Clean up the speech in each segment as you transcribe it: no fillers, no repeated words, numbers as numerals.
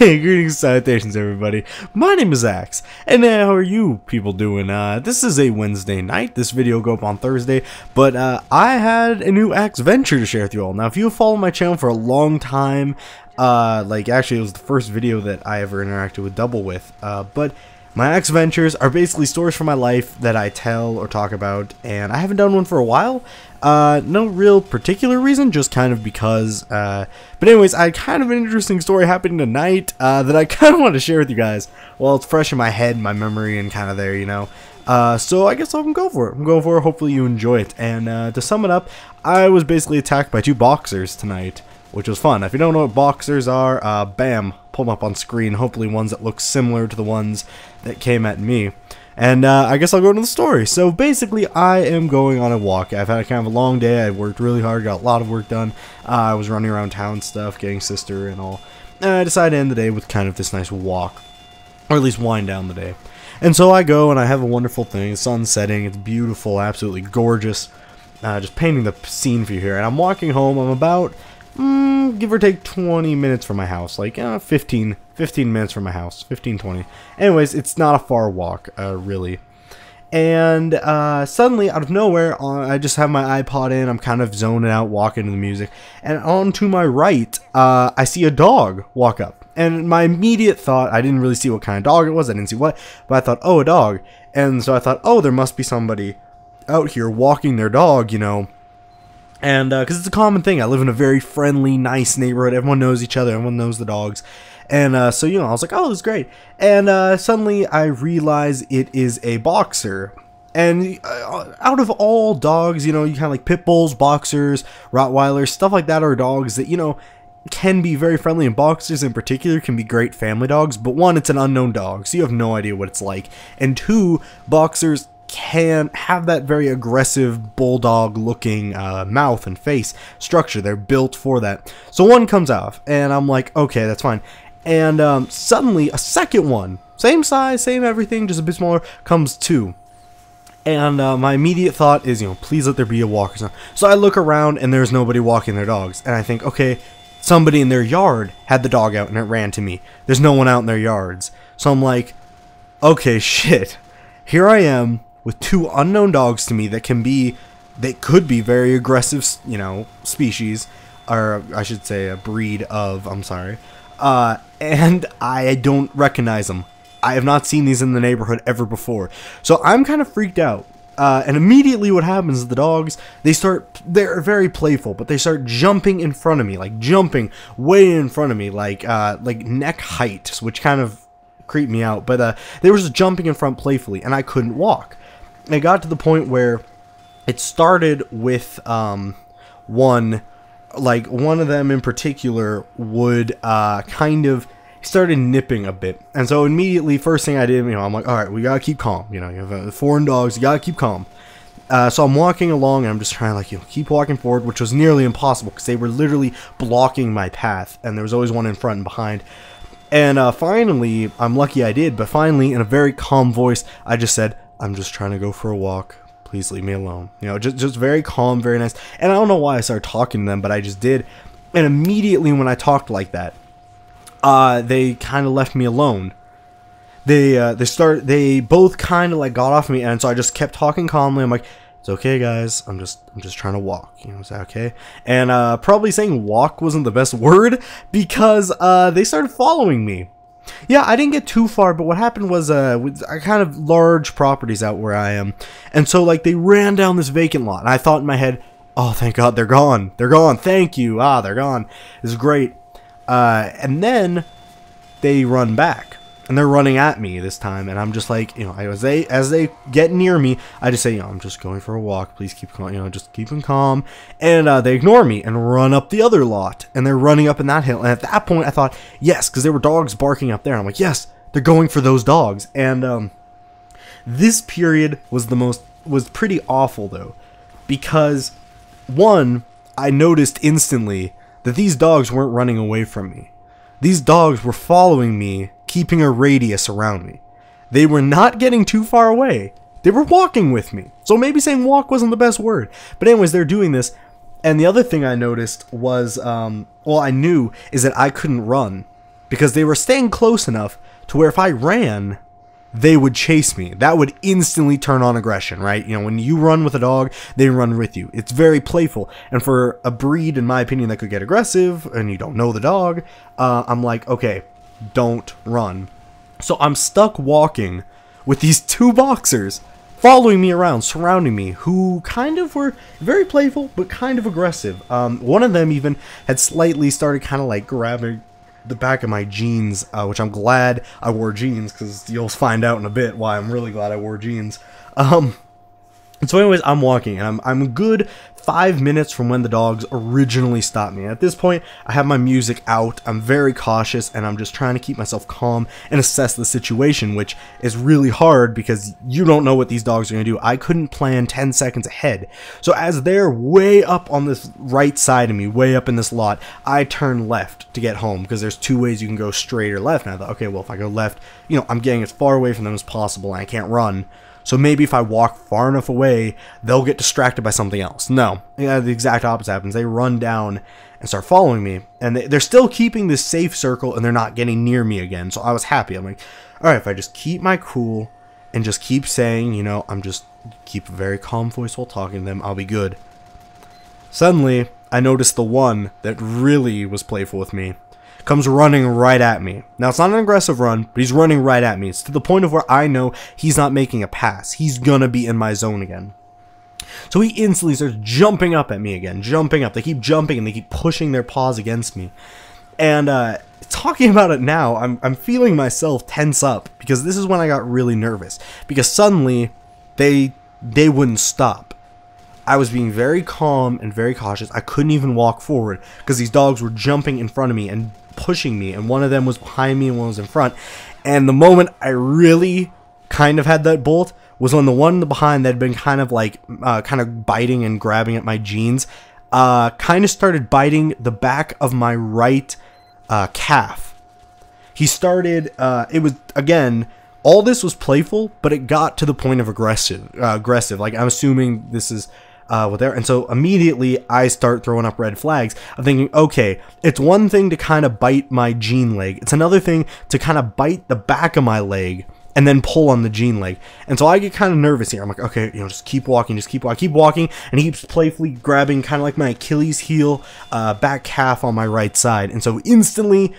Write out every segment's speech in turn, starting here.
Hey, greetings, salutations, everybody. My name is Axe, and how are you people doing? This is a Wednesday night. This video will go up on Thursday, but I had a new Axeventure to share with you all. Now, if you have followed my channel for a long time, actually, it was the first video that I ever interacted with Double with, but my Axeventures are basically stories from my life that I tell or talk about, and I haven't done one for a while. No real particular reason, just kind of because, but anyways, I had kind of an interesting story happening tonight, that I kind of want to share with you guys. Well, it's fresh in my head, my memory, and kind of there, you know. So I guess I'll go for it. I'm going for it. Hopefully you enjoy it. And, to sum it up, I was basically attacked by two boxers tonight, which was fun. If you don't know what boxers are, bam, pull them up on screen. Hopefully ones that look similar to the ones that came at me. And I guess I'll go into the story. So basically, I am going on a walk. I've had kind of a long day. I worked really hard, got a lot of work done. I was running around town stuff, getting sister and all. And I decided to end the day with kind of this nice walk, or at least wind down the day. And so I go and I have a wonderful thing. The sun's setting. It's beautiful, absolutely gorgeous. Just painting the scene for you here. And I'm walking home. I'm about, give or take 20 minutes from my house. Like 15 minutes from my house. 15-20. Anyways, it's not a far walk, really. And suddenly, out of nowhere, I just have my iPod in. I'm kind of zoning out, walking to the music. And on to my right, I see a dog walk up. And my immediate thought, I didn't really see what kind of dog it was. I didn't see what. But I thought, oh, a dog. And so I thought, oh, there must be somebody out here walking their dog, you know. And because it's a common thing. I live in a very friendly, nice neighborhood. Everyone knows each other. Everyone knows the dogs. And so, you know, I was like, oh, this is great. And suddenly I realize it is a boxer. And out of all dogs, you know, you kind of like pit bulls, boxers, Rottweilers, stuff like that are dogs that, you know, can be very friendly. And boxers in particular can be great family dogs. But one, it's an unknown dog, so you have no idea what it's like. And two, boxers can have that very aggressive bulldog looking mouth and face structure. They're built for that. So one comes off and I'm like, okay, that's fine. And suddenly a second one, same size, same everything, just a bit smaller, comes too. And my immediate thought is, you know, please let there be a walker. So I look around and there's nobody walking their dogs. And I think, okay, somebody in their yard had the dog out and it ran to me. There's no one out in their yards. So I'm like, okay, shit. Here I am with two unknown dogs to me that could be very aggressive, you know, species, or I should say a breed of, I'm sorry, and I don't recognize them. I have not seen these in the neighborhood ever before, so I'm kind of freaked out. And immediately what happens is the dogs, they're very playful, but they start jumping in front of me, like jumping way in front of me, like neck height, which kind of creeped me out. But they were just jumping in front playfully, and I couldn't walk. It got to the point where it started with one of them in particular would kind of started nipping a bit. And so immediately, first thing I did, you know, I'm like, all right, we gotta keep calm. You know, you have foreign dogs, you gotta keep calm. So I'm walking along and I'm just trying to, like, you know, keep walking forward, which was nearly impossible because they were literally blocking my path, and there was always one in front and behind. And finally, I'm lucky I did, but finally, in a very calm voice, I just said, I'm just trying to go for a walk. Please leave me alone. You know, just very calm, very nice. And I don't know why I started talking to them, but I just did. And immediately when I talked like that, they kind of left me alone. They both kind of like got off me, and so I just kept talking calmly. I'm like, it's okay, guys. I'm just trying to walk. You know, is that okay? And probably saying walk wasn't the best word because they started following me. Yeah, I didn't get too far, but what happened was I kind of large properties out where I am, and so like they ran down this vacant lot, and I thought in my head, oh, thank God, they're gone. They're gone. Thank you. They're gone. This is great. And then they run back. And they're running at me this time, and I'm just like, you know, as they get near me, I just say, you know, I'm just going for a walk. Please keep calm, you know, just keep them calm. And they ignore me and run up the other lot, and they're running up in that hill. And at that point, I thought, yes, because there were dogs barking up there. I'm like, yes, they're going for those dogs. And this period was pretty awful though, because one, I noticed instantly that these dogs weren't running away from me. These dogs were following me, keeping a radius around me. They were not getting too far away. They were walking with me. So maybe saying walk wasn't the best word. But anyways, they're doing this. And the other thing I noticed was, well, I knew, is that I couldn't run. because they were staying close enough to where if I ran, they would chase me. That would instantly turn on aggression, right? You know, when you run with a dog, they run with you. It's very playful. And for a breed, in my opinion, that could get aggressive and you don't know the dog, I'm like, okay, don't run. So I'm stuck walking with these two boxers following me around, surrounding me, who kind of were very playful, but kind of aggressive. One of them even had slightly started kind of like grabbing the back of my jeans, which I'm glad I wore jeans, because you'll find out in a bit why I'm really glad I wore jeans. And so anyways, I'm walking, and I'm a good 5 minutes from when the dogs originally stopped me. At this point, I have my music out, I'm very cautious, and I'm just trying to keep myself calm and assess the situation, which is really hard because you don't know what these dogs are going to do. I couldn't plan 10 seconds ahead. So as they're way up on this right side of me, way up in this lot, I turn left to get home, because there's two ways you can go, straight or left. And I thought, okay, well, if I go left, you know, I'm getting as far away from them as possible, and I can't run. So maybe if I walk far enough away, they'll get distracted by something else. No, yeah, the exact opposite happens. They run down and start following me, and they're still keeping this safe circle, and they're not getting near me again. So I was happy. I'm like, all right, if I just keep my cool and just keep saying, you know, I'm just keep a very calm voice while talking to them, I'll be good. Suddenly, I noticed the one that really was playful with me comes running right at me. Now, it's not an aggressive run, but he's running right at me. It's to the point of where I know he's not making a pass. He's gonna be in my zone again. So he instantly starts jumping up at me again, jumping up. They keep jumping and they keep pushing their paws against me. And talking about it now, I'm feeling myself tense up, because this is when I got really nervous, because suddenly they wouldn't stop. I was being very calm and very cautious. I couldn't even walk forward because these dogs were jumping in front of me and pushing me, and one of them was behind me and one was in front. And the moment I really kind of had that bolt was when the one behind that had been kind of like kind of biting and grabbing at my jeans kind of started biting the back of my right calf. He started it was, again, all this was playful, but it got to the point of aggressive. Like, I'm assuming this is what they're, and so immediately I start throwing up red flags. I'm thinking, okay, it's one thing to kind of bite my jean leg. It's another thing to kind of bite the back of my leg and then pull on the jean leg. And so I get kind of nervous here. I'm like, okay, you know, just keep walking, keep walking. And he keeps playfully grabbing kind of like my Achilles heel, back calf on my right side. And so instantly,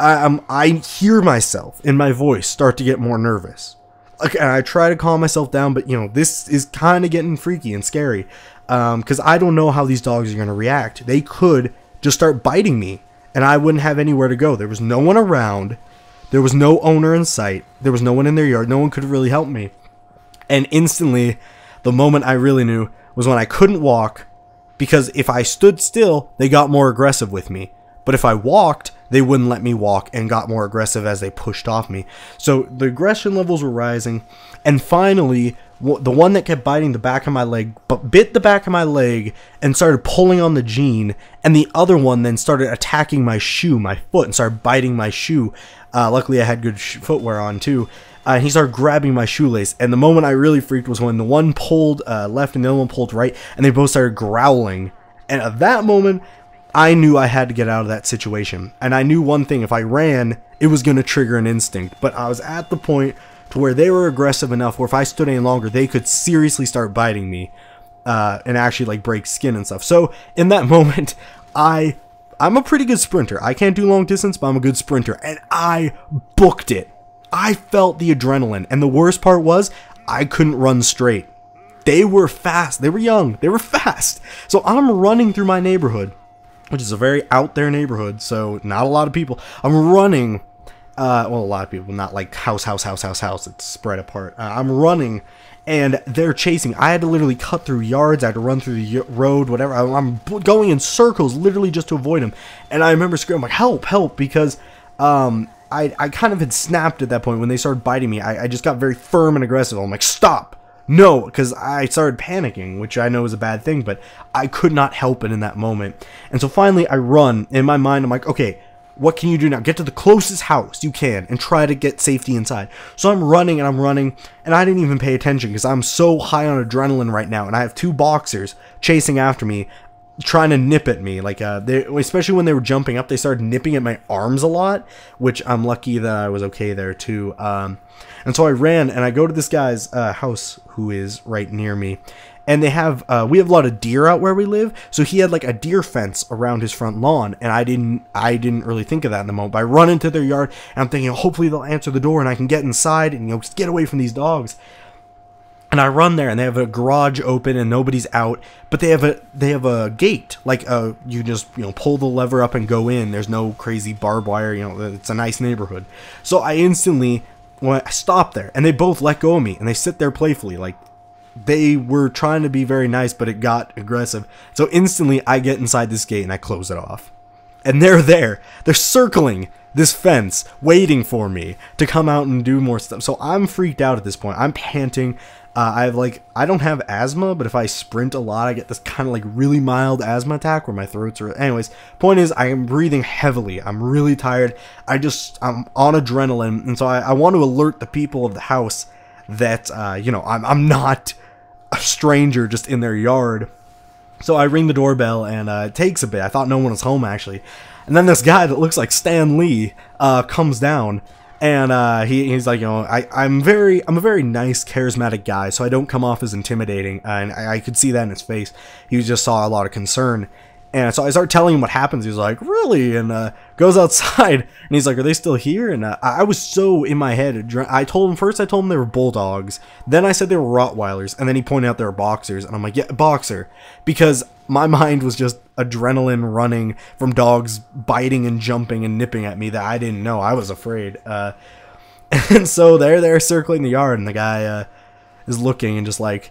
I hear myself in my voice start to get more nervous. Okay, and I try to calm myself down, but, you know, this is kind of getting freaky and scary, because I don't know how these dogs are going to react. They could just start biting me, and I wouldn't have anywhere to go. There was no one around. There was no owner in sight. There was no one in their yard. No one could really help me. And instantly, the moment I really knew was when I couldn't walk, because if I stood still, they got more aggressive with me. But if I walked, they wouldn't let me walk and got more aggressive as they pushed off me. So the aggression levels were rising. And finally, the one that kept biting the back of my leg, but bit the back of my leg and started pulling on the jean. And the other one then started attacking my shoe, my foot, and started biting my shoe. Luckily, I had good footwear on too. And he started grabbing my shoelace. And the moment I really freaked was when the one pulled left and the other one pulled right. And they both started growling. And at that moment, I knew I had to get out of that situation. And I knew one thing, if I ran, it was going to trigger an instinct. But I was at the point to where they were aggressive enough where if I stood any longer, they could seriously start biting me and actually like break skin and stuff. So in that moment, I'm a pretty good sprinter. I can't do long distance, but I'm a good sprinter. And I booked it. I felt the adrenaline. And the worst part was I couldn't run straight. They were fast. They were young. They were fast. So I'm running through my neighborhood, which is a very out there neighborhood, so not a lot of people. I'm running, well, a lot of people, not like house, it's spread apart. I'm running, and they're chasing. I had to literally cut through yards, I had to run through the road, whatever. I'm going in circles, literally just to avoid them. And I remember screaming, like, help, help, because I kind of had snapped at that point when they started biting me. I just got very firm and aggressive. I'm like, stop. No, because I started panicking, which I know is a bad thing, but I could not help it in that moment. And so finally I run. In my mind, I'm like, okay, what can you do now? Get to the closest house you can and try to get safety inside. So I'm running, and I didn't even pay attention because I'm so high on adrenaline right now, and I have two boxers chasing after me. trying to nip at me. Like, especially when they were jumping up, they started nipping at my arms a lot, which I'm lucky that I was okay there too. And so I ran, and I go to this guy's house who is right near me. And they have, we have a lot of deer out where we live, so he had like a deer fence around his front lawn, and I didn't really think of that in the moment. But I run into their yard, and I'm thinking, hopefully they'll answer the door, and I can get inside, and just get away from these dogs. And I run there, and they have a garage open, and nobody's out, but they have a gate, like you just pull the lever up and go in. There's no crazy barbed wire, it's a nice neighborhood. So I instantly, I stop there, and they both let go of me, and they sit there playfully, like. They were trying to be very nice, but it got aggressive. So instantly, I get inside this gate and I close it off. And they're there. They're circling this fence, waiting for me to come out and do more stuff. So I'm freaked out at this point. I'm panting. I don't have asthma, but if I sprint a lot, I get this kind of like really mild asthma attack where my throats are. Anyways, point is, I am breathing heavily. I'm really tired. I'm on adrenaline, and so I want to alert the people of the house that I'm not a stranger just in their yard. So I ring the doorbell, and it takes a bit. I thought no one was home, actually. And then this guy that looks like Stan Lee comes down, and he's like, I'm a very nice, charismatic guy, so I don't come off as intimidating, and I could see that in his face. He just saw a lot of concern. And so I start telling him what happens. He's like, really? And goes outside, and he's like, are they still here? And I was so in my head. I told him they were bulldogs. Then I said they were Rottweilers, and then he pointed out they were boxers. And I'm like, yeah, boxer. Because my mind was just adrenaline running from dogs biting and jumping and nipping at me that I didn't know. I was afraid. And so they're circling the yard, and the guy is looking and just like,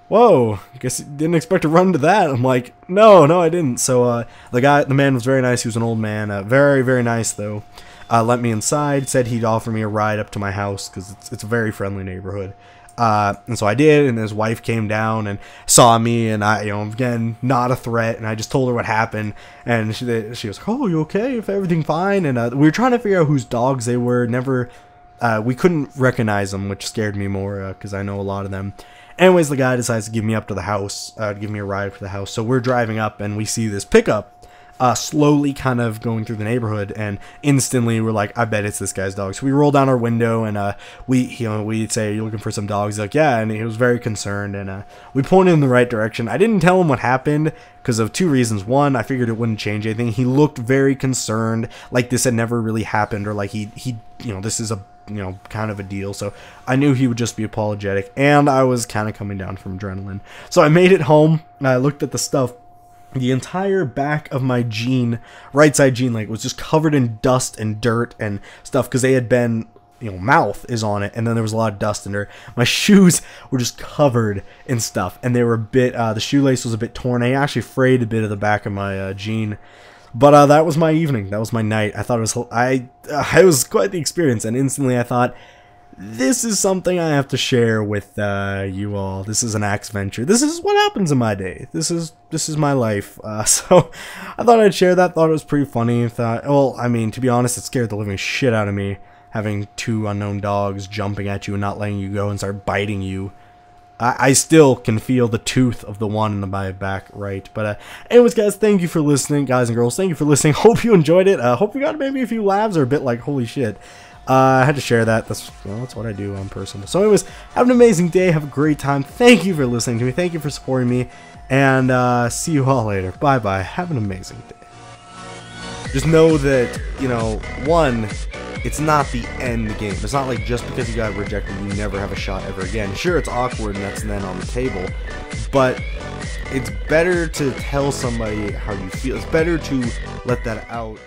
whoa, I guess you didn't expect to run into that. I'm like, no, I didn't. So the man was very nice. He was an old man, very, very nice though. Let me inside, said he'd offer me a ride up to my house because it's a very friendly neighborhood. And so I did, and his wife came down and saw me, and I, again, not a threat, and I just told her what happened, and she was like, oh, you okay? If everything fine? And we were trying to figure out whose dogs they were. We couldn't recognize them, which scared me more because I know a lot of them. Anyways, the guy decides to give me up to the house, to give me a ride for the house. So we're driving up, and we see this pickup slowly kind of going through the neighborhood, and instantly we're like, I bet it's this guy's dog. So we roll down our window, and we'd say, you looking for some dogs? He's like, yeah, and he was very concerned, and we pointed in the right direction. I didn't tell him what happened because of two reasons. One, I figured it wouldn't change anything. He looked very concerned, like this had never really happened, or like this is a kind of a deal. So I knew he would just be apologetic, and I was kind of coming down from adrenaline. So I made it home. I looked at the stuff. The entire back of my right side jean leg was just covered in dust and dirt and stuff because they had been, mouth is on it, and then there was a lot of dust in there. My shoes were just covered in stuff, and they were a bit, the shoelace was a bit torn. I actually frayed a bit of the back of my jean. But that was my evening. That was my night. I thought it was quite the experience, and instantly I thought, this is something I have to share with you all. This is an Axeventure. This is what happens in my day. This is my life. So I thought I'd share that. Thought it was pretty funny. Well, I mean, to be honest, it scared the living shit out of me, having two unknown dogs jumping at you and not letting you go and start biting you. I still can feel the tooth of the one in my back right. But anyways, guys, thank you for listening. Guys and girls, thank you for listening. Hope you enjoyed it. Hope you got maybe a few laughs or a bit like, holy shit. I had to share that. That's what I do on personal. So anyways, have an amazing day. Have a great time. Thank you for listening to me. Thank you for supporting me. And see you all later. Bye-bye. Have an amazing day. Just know that, one, it's not the end game. It's not like just because you got rejected, you never have a shot ever again. Sure, it's awkward and that's then on the table, but it's better to tell somebody how you feel. It's better to let that out.